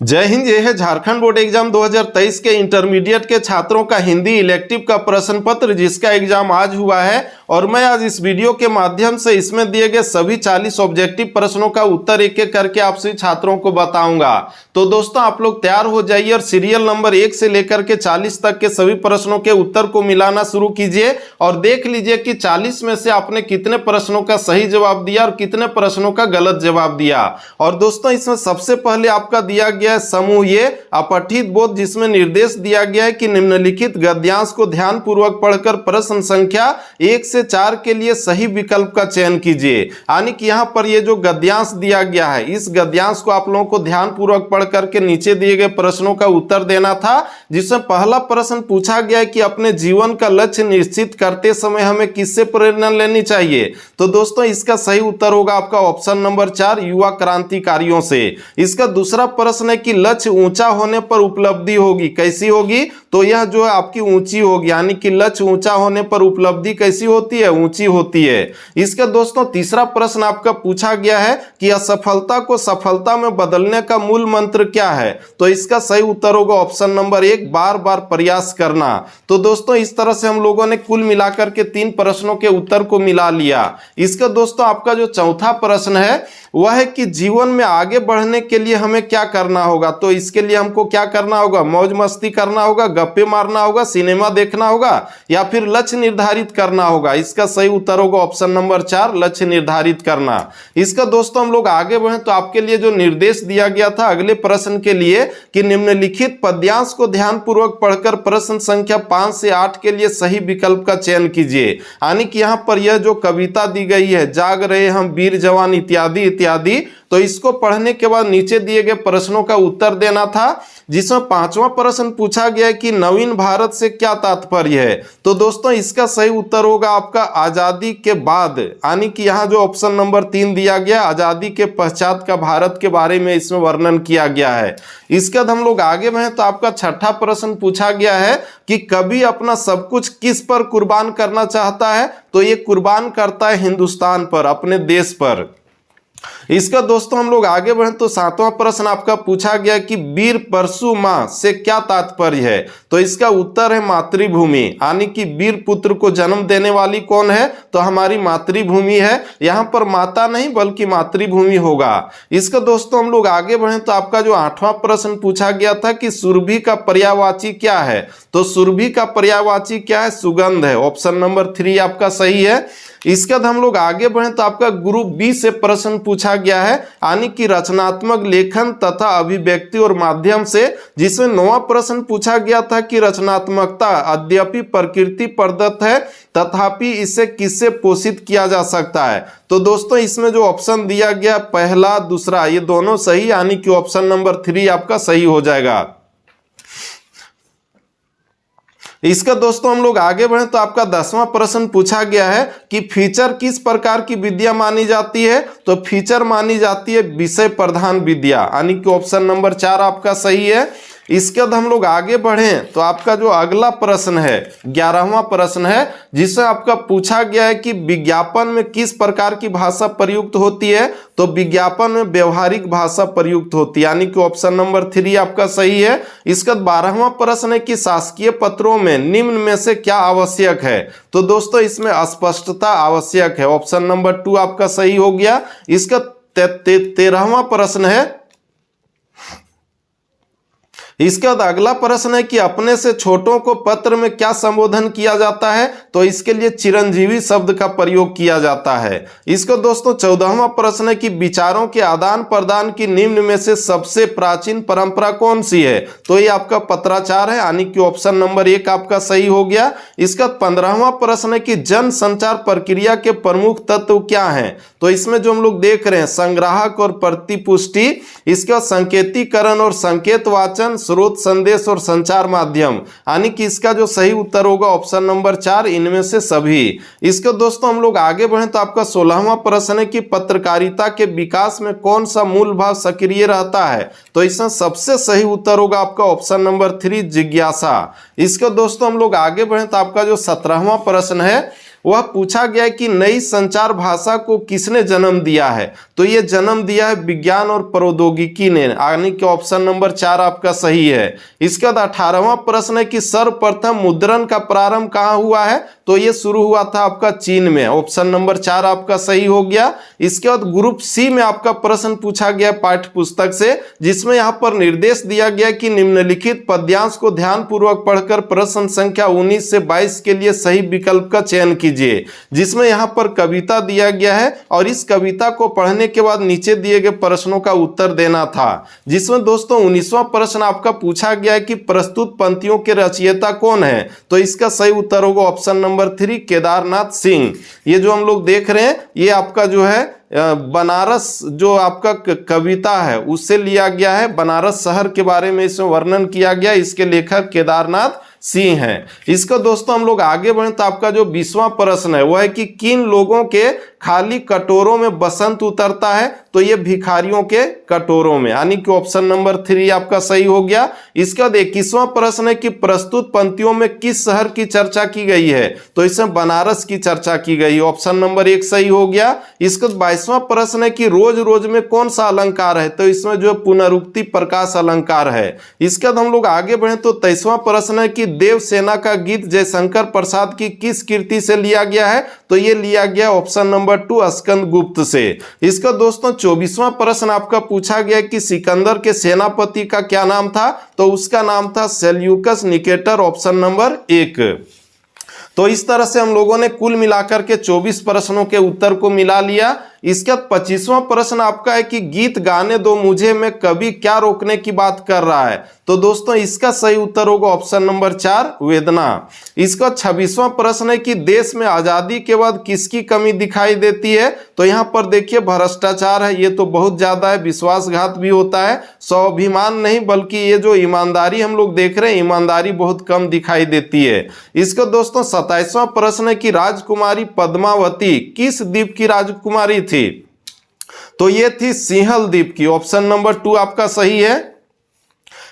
जय हिंद। यह है झारखंड बोर्ड एग्जाम 2023 के इंटरमीडिएट के छात्रों का हिंदी इलेक्टिव का प्रश्न पत्र, जिसका एग्जाम आज हुआ है। और मैं आज इस वीडियो के माध्यम से इसमें दिए गए सभी 40 ऑब्जेक्टिव प्रश्नों का उत्तर एक एक करके आप सभी छात्रों को बताऊंगा। तो दोस्तों आप लोग तैयार हो जाइए और सीरियल नंबर 1 से लेकर के 40 तक के सभी प्रश्नों के उत्तर को मिलाना शुरू कीजिए और देख लीजिए कि 40 में से आपने कितने प्रश्नों का सही जवाब दिया और कितने प्रश्नों का गलत जवाब दिया। और दोस्तों इसमें सबसे पहले आपका दिया गया है समूह ये अपठित बोध, जिसमें निर्देश दिया गया है कि निम्नलिखित गद्यांश को ध्यानपूर्वक पढ़कर प्रश्न संख्या 1 से 4 के लिए सही विकल्प का चयन कीजिए। यानी कि यहाँ पर ये जो गद्यांश दिया गया है, इस गद्यांश को आप लोगों को ध्यानपूर्वक पढ़ करके नीचे दिए गए प्रश्नों का उत्तर देना था। जिसमें पहला प्रश्न पूछा गया है कि अपने जीवन का लक्ष्य निश्चित करते समय हमें किससे प्रेरणा लेनी चाहिए। तो दोस्तों इसका सही उत्तर होगा आपका ऑप्शन नंबर 4, युवा क्रांतिकारियों से। इसका दूसरा प्रश्न है कि लक्ष्य ऊंचा होने पर उपलब्धि होगी, कैसी होगी? तो यह जो है आपकी ऊंची होगी, यानी कि लक्ष्य ऊंचा होने पर उपलब्धि कैसी होती है? ऊंची होती है। इसका दोस्तों तीसरा प्रश्न आपका पूछा गया है कि असफलता को सफलता में बदलने का मूल मंत्र क्या है? तो इसका सही उत्तर होगा ऑप्शन नंबर 1, बार बार प्रयास करना। तो दोस्तों इस तरह से हम लोगों ने कुल मिलाकर के 3 प्रश्नों के उत्तर को मिला लिया। इसका दोस्तों आपका जो चौथा प्रश्न है वह है कि जीवन में आगे बढ़ने के लिए हमें क्या करना होगा। तो इसके लिए हमको क्या करना होगा? मौज मस्ती करना होगा, गप्पे मारना होगा, सिनेमा देखना होगा, या फिर लक्ष्य निर्धारित करना होगा। इसका सही उत्तर होगा ऑप्शन नंबर 4, लक्ष्य निर्धारित करना। इसका दोस्तों हम लोग आगे बढ़े तो आपके लिए जो निर्देश दिया गया था अगले प्रश्न के लिए कि निम्नलिखित पद्यांश को ध्यानपूर्वक पढ़कर प्रश्न संख्या 5 से 8 के लिए सही विकल्प का चयन कीजिए। यानी कि यहाँ पर यह जो कविता दी गई है, जाग रहे हम वीर जवान इत्यादि इत्यादि, तो इसको पढ़ने के बाद नीचे दिए गए प्रश्नों का उत्तर देना था। जिसमें 5वां प्रश्न पूछा गया है कि नवीन भारत से क्या तात्पर्य है। तो दोस्तों इसका सही उत्तर होगा आपका आजादी के बाद, यानी कि यहाँ जो ऑप्शन नंबर 3 दिया गया, आजादी के पश्चात का भारत के बारे में इसमें वर्णन किया गया है। इसके बाद हम लोग आगे बढ़े तो आपका छठा प्रश्न पूछा गया है कि कवि अपना सब कुछ किस पर कुर्बान करना चाहता है। तो ये कुर्बान करता है हिंदुस्तान पर, अपने देश पर। इसका दोस्तों हम लोग आगे बढ़े तो 7वां प्रश्न आपका पूछा गया कि वीर परशु मां से क्या तात्पर्य है। तो इसका उत्तर है मातृभूमि, यानी कि वीर पुत्र को जन्म देने वाली कौन है? तो हमारी मातृभूमि है। यहाँ पर माता नहीं बल्कि मातृभूमि होगा। इसका दोस्तों हम लोग आगे बढ़े तो आपका जो 8वां प्रश्न पूछा गया था कि सुरभि का पर्यायवाची क्या है। तो सुरभि का पर्यायवाची क्या है? सुगंध है। ऑप्शन नंबर 3 आपका सही है। इसके बाद हम लोग आगे बढ़े तो आपका ग्रुप बी से प्रश्न पूछा गया है, यानी कि रचनात्मक लेखन तथा अभिव्यक्ति और माध्यम से। जिसमें 9वां प्रश्न पूछा गया था कि रचनात्मकता यद्यपि प्रकृति प्रदत्त है तथापि इसे किससे पोषित किया जा सकता है। तो दोस्तों इसमें जो ऑप्शन दिया गया पहला दूसरा ये दोनों सही, यानी कि ऑप्शन नंबर 3 आपका सही हो जाएगा। इसका दोस्तों हम लोग आगे बढ़े तो आपका 10वां प्रश्न पूछा गया है कि फीचर किस प्रकार की विद्या मानी जाती है। तो फीचर मानी जाती है विषय प्रधान विद्या, यानी कि ऑप्शन नंबर 4 आपका सही है। इसके बाद हम लोग आगे बढ़ें तो आपका जो अगला प्रश्न है 11वां प्रश्न है, जिससे आपका पूछा गया है कि विज्ञापन में किस प्रकार की भाषा प्रयुक्त होती है। तो विज्ञापन में व्यवहारिक भाषा प्रयुक्त होती है, यानी कि ऑप्शन नंबर 3 आपका सही है। इसका 12वां प्रश्न है कि शासकीय पत्रों में निम्न में से क्या आवश्यक है। तो दोस्तों इसमें स्पष्टता आवश्यक है। ऑप्शन नंबर 2 आपका सही हो गया। इसका 13वां प्रश्न है, इसके बाद अगला प्रश्न है कि अपने से छोटों को पत्र में क्या संबोधन किया जाता है। तो इसके लिए चिरंजीवी शब्द का प्रयोग किया जाता है। इसको दोस्तों 14वां प्रश्न है कि विचारों के आदान प्रदान की निम्न में से सबसे प्राचीन परंपरा कौन सी है। तो ये आपका पत्राचार है, यानी कि ऑप्शन नंबर 1 आपका सही हो गया। इसका 15वां प्रश्न है कि जन संचार प्रक्रिया के प्रमुख तत्व क्या हैं। तो इसमें जो हम लोग देख रहे हैं संग्राहक और प्रतिपुष्टि, इसका संकेतीकरण और संकेत वाचन, स्रोत संदेश और संचार माध्यम, यानी कि इसका जो सही उत्तर होगा ऑप्शन नंबर 4, इनमें से सभी। इसको दोस्तों हम लोग आगे बढ़े तो आपका 16वां प्रश्न है कि पत्रकारिता के विकास में कौन सा मूल भाव सक्रिय रहता है। तो इसमें सबसे सही उत्तर होगा आपका ऑप्शन नंबर 3, जिज्ञासा। इसको दोस्तों हम लोग आगे बढ़े तो आपका जो 17वां प्रश्न है वह पूछा गया कि नई संचार भाषा को किसने जन्म दिया है, तो ये जन्म दिया है विज्ञान और प्रौद्योगिकी ने, यानी कि ऑप्शन नंबर 4 आपका सही है। इसके बाद 18वां प्रश्न है कि सर्वप्रथम मुद्रण का प्रारंभ कहाँ हुआ है, तो ये शुरू हुआ था आपका चीन में, ऑप्शन नंबर 4 आपका सही हो गया। इसके बाद ग्रुप सी में आपका प्रश्न पूछा गया पाठ्य पुस्तक से, जिसमें यहाँ पर निर्देश दिया गया कि निम्नलिखित पद्यांश को ध्यानपूर्वक पढ़कर प्रश्न संख्या 19 से 22 के लिए सही विकल्प का चयन कीजिए, जिसमें यहाँ पर कविता दिया गया है और इस कविता को पढ़ने के बाद नीचे दिए गए प्रश्नों का उत्तर देना था, जिसमें दोस्तों 19वां प्रश्न आपका पूछा गया है कि प्रस्तुत पंक्तियों के रचयिता कौन है, तो इसका सही उत्तर होगा ऑप्शन नंबर 3 केदारनाथ सिंह। ये जो हम लोग देख रहे हैं ये आपका जो है बनारस जो आपका कविता है उससे लिया गया है, बनारस शहर के बारे में इसमें वर्णन किया गया, इसके लेखक केदारनाथ सिंह हैं। इसको दोस्तों हम लोग आगे बढ़े तो आपका जो 20वां प्रश्न है वह है कि किन लोगों के खाली कटोरों में बसंत उतरता है, तो ये भिखारियों के कटोरों में, यानी कि ऑप्शन नंबर 3 आपका सही हो गया। इसके बाद 21वां प्रश्न है कि प्रस्तुत पंक्तियों में किस शहर की चर्चा की गई है, तो इसमें बनारस की चर्चा की गई, ऑप्शन नंबर 1 सही हो गया। इसके बाद 22वां प्रश्न है कि रोज रोज में कौन सा अलंकार है, तो इसमें जो पुनरुक्ति प्रकाश अलंकार है। इसके बाद हम लोग आगे बढ़े तो 23वां प्रश्न है कि देवसेना का गीत जयशंकर प्रसाद की किस कृति से लिया गया है, तो ये लिया गया ऑप्शन नंबर 2 स्कंद गुप्त से। इसका दोस्तों 24वां प्रश्न आपका पूछा गया कि सिकंदर के सेनापति का क्या नाम था, तो उसका नाम था सेल्यूकस निकेटर, ऑप्शन नंबर 1। तो इस तरह से हम लोगों ने कुल मिलाकर के 24 प्रश्नों के उत्तर को मिला लिया। इसके बाद 25वां प्रश्न आपका है कि गीत गाने दो मुझे में कवि क्या रोकने की बात कर रहा है, तो दोस्तों इसका सही उत्तर होगा ऑप्शन नंबर 4 वेदना। इसका 26वां प्रश्न है कि देश में आजादी के बाद किसकी कमी दिखाई देती है, तो यहाँ पर देखिए भ्रष्टाचार है, ये तो बहुत ज्यादा है, विश्वासघात भी होता है, स्वाभिमान नहीं बल्कि ये जो ईमानदारी हम लोग देख रहे हैं ईमानदारी बहुत कम दिखाई देती है। इसका दोस्तों 27वां प्रश्न है कि राजकुमारी पद्मावती किस द्वीप की राजकुमारी थी, तो ये थी सिंहल द्वीप की, ऑप्शन नंबर 2 आपका सही है।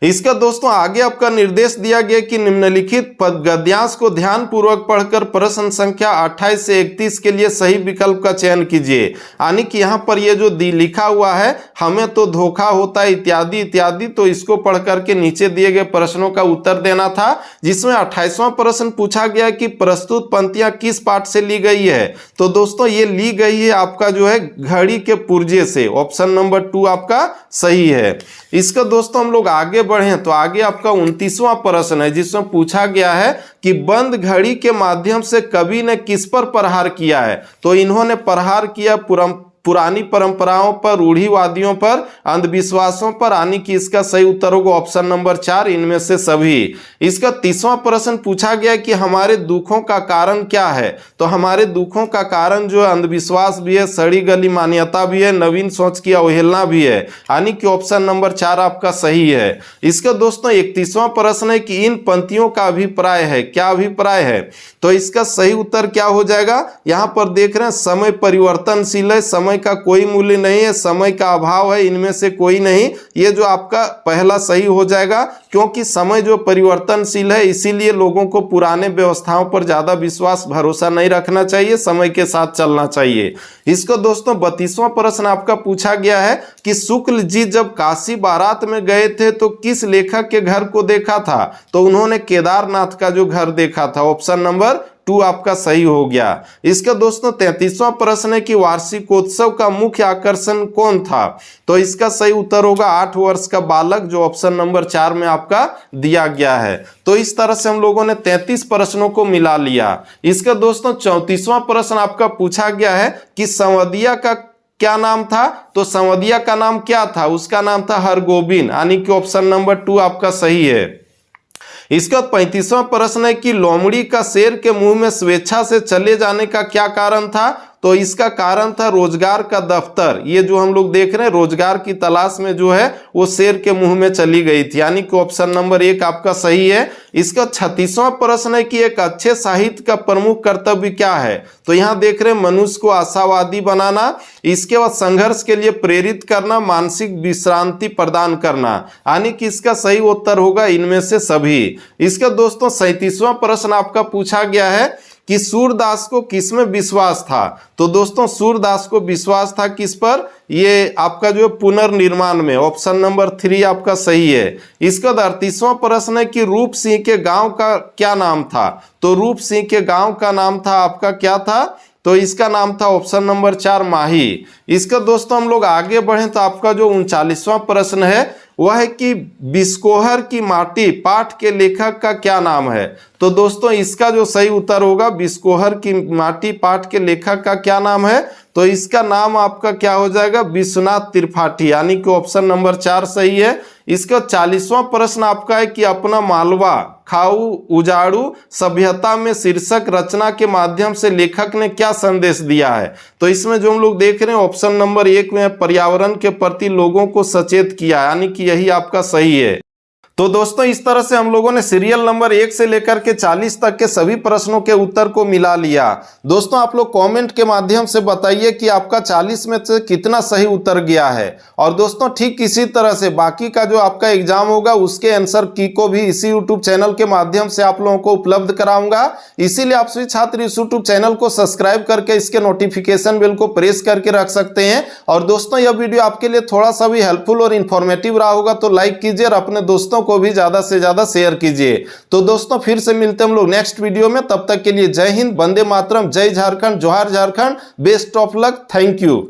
इसका दोस्तों आगे आपका निर्देश दिया गया कि निम्नलिखित गद्यांश को ध्यानपूर्वक पढ़कर प्रश्न संख्या 28 से 31 के लिए सही विकल्प का चयन कीजिए, यानी कि यहाँ पर ये जो लिखा हुआ है हमें तो धोखा होता है इत्यादि इत्यादि, तो इसको पढ़ करके नीचे दिए गए प्रश्नों का उत्तर देना था, जिसमें 28वां प्रश्न पूछा गया कि प्रस्तुत पंक्तियां किस पाठ से ली गई है, तो दोस्तों ये ली गई है आपका जो है घड़ी के पुर्जे से, ऑप्शन नंबर 2 आपका सही है। इसका दोस्तों हम लोग आगे बढ़े तो आगे आपका 29वां प्रश्न है, जिसमें पूछा गया है कि बंद घड़ी के माध्यम से कवि ने किस पर प्रहार किया है, तो इन्होंने प्रहार किया पुरानी परंपराओं पर, रूढ़िवादियों पर, अंधविश्वासों पर, यानी कि इसका सही उत्तर होगा ऑप्शन नंबर 4 इनमें से सभी। इसका 30वां प्रश्न पूछा गया कि हमारे दुखों का कारण क्या है, तो हमारे दुखों का कारण जो है अंधविश्वास भी है, सड़ी गली मान्यता भी है, नवीन सोच की अवहेलना भी है, यानी कि ऑप्शन नंबर 4 आपका सही है। इसका दोस्तों 31वां प्रश्न है कि इन पंक्तियों का अभिप्राय है, क्या अभिप्राय है, तो इसका सही उत्तर क्या हो जाएगा, यहाँ पर देख रहे हैं समय परिवर्तनशील है, समय का कोई मूल्य नहीं है, समय का अभाव है, इनमें से कोई नहीं, ये जो आपका पहला सही हो जाएगा, क्योंकि समय जो परिवर्तनशील है इसीलिए लोगों को पुराने व्यवस्थाओं पर ज्यादा विश्वास भरोसा नहीं रखना चाहिए, समय के साथ चलना चाहिए। इसको दोस्तों 32वां प्रश्न आपका पूछा गया है कि शुक्ल जी जब काशी बारात में गए थे तो किस लेखक के घर को देखा था, तो उन्होंने केदारनाथ का जो घर देखा था, ऑप्शन नंबर 2 आपका सही हो गया। इसका दोस्तों 33वां प्रश्न है कि वार्षिकोत्सव का मुख्य आकर्षण कौन था, तो इसका सही उत्तर होगा 8 वर्ष का बालक, जो ऑप्शन नंबर 4 में आपका दिया गया है। तो इस तरह से हम लोगों ने 33 प्रश्नों को मिला लिया। इसका दोस्तों 34वां प्रश्न आपका पूछा गया है कि संवदिया का क्या नाम था, तो संवदिया का नाम क्या था, उसका नाम था हरगोबिंद, यानी कि ऑप्शन नंबर 2 आपका सही है। इसका 35वां प्रश्न है कि लोमड़ी का शेर के मुंह में स्वेच्छा से चले जाने का क्या कारण था, तो इसका कारण था रोजगार का दफ्तर, ये जो हम लोग देख रहे हैं रोजगार की तलाश में जो है वो शेर के मुंह में चली गई थी, यानी कि ऑप्शन नंबर 1 आपका सही है। इसका 36वां प्रश्न है कि एक अच्छे साहित्य का प्रमुख कर्तव्य क्या है, तो यहाँ देख रहे हैं मनुष्य को आशावादी बनाना, इसके बाद संघर्ष के लिए प्रेरित करना, मानसिक विश्रांति प्रदान करना, यानी कि इसका सही उत्तर होगा इनमें से सभी। इसका दोस्तों 37वां प्रश्न आपका पूछा गया है कि सूरदास को किस में विश्वास था। तो दोस्तों सूरदास को विश्वास था किस पर, ये आपका जो पुनर्निर्माण में, ऑप्शन नंबर 3 आपका सही है। इसका 38वां प्रश्न है कि रूप सिंह के गांव का क्या नाम था। तो रूप सिंह के गांव का नाम था आपका क्या था, तो इसका नाम था ऑप्शन नंबर 4 माही। इसका दोस्तों हम लोग आगे बढ़ें तो आपका जो 39वां प्रश्न है वह है कि बिस्कोहर की माटी पाठ के लेखक का क्या नाम है। तो दोस्तों इसका जो सही उत्तर होगा, बिस्कोहर की माटी पाठ के लेखक का क्या नाम है, तो इसका नाम आपका क्या हो जाएगा, विश्वनाथ त्रिपाठी, यानी कि ऑप्शन नंबर 4 सही है। इसका 40वां प्रश्न आपका है कि अपना मालवा खाऊ उजाड़ू सभ्यता में शीर्षक रचना के माध्यम से लेखक ने क्या संदेश दिया है। तो इसमें जो हम लोग देख रहे हैं ऑप्शन नंबर 1 में पर्यावरण के प्रति लोगों को सचेत किया, यानी कि यही आपका सही है। तो दोस्तों इस तरह से हम लोगों ने सीरियल नंबर 1 से लेकर के 40 तक के सभी प्रश्नों के उत्तर को मिला लिया। दोस्तों आप लोग कमेंट के माध्यम से बताइए कि आपका 40 में से कितना सही उत्तर गया है। और दोस्तों ठीक इसी तरह से बाकी का जो आपका एग्जाम होगा उसके आंसर की को भी इसी यूट्यूब चैनल के माध्यम से आप लोगों को उपलब्ध कराऊंगा। इसीलिए आप सभी छात्र इस यूट्यूब चैनल को सब्सक्राइब करके इसके नोटिफिकेशन बेल को प्रेस करके रख सकते हैं। और दोस्तों यह वीडियो आपके लिए थोड़ा सा भी हेल्पफुल और इन्फॉर्मेटिव रहा होगा तो लाइक कीजिए और अपने दोस्तों को भी ज्यादा से ज्यादा शेयर कीजिए। तो दोस्तों फिर से मिलते हैं हम लोग नेक्स्ट वीडियो में, तब तक के लिए जय हिंद, वंदे मातरम, जय झारखंड, जोहार Jharkhand, best of luck, thank you.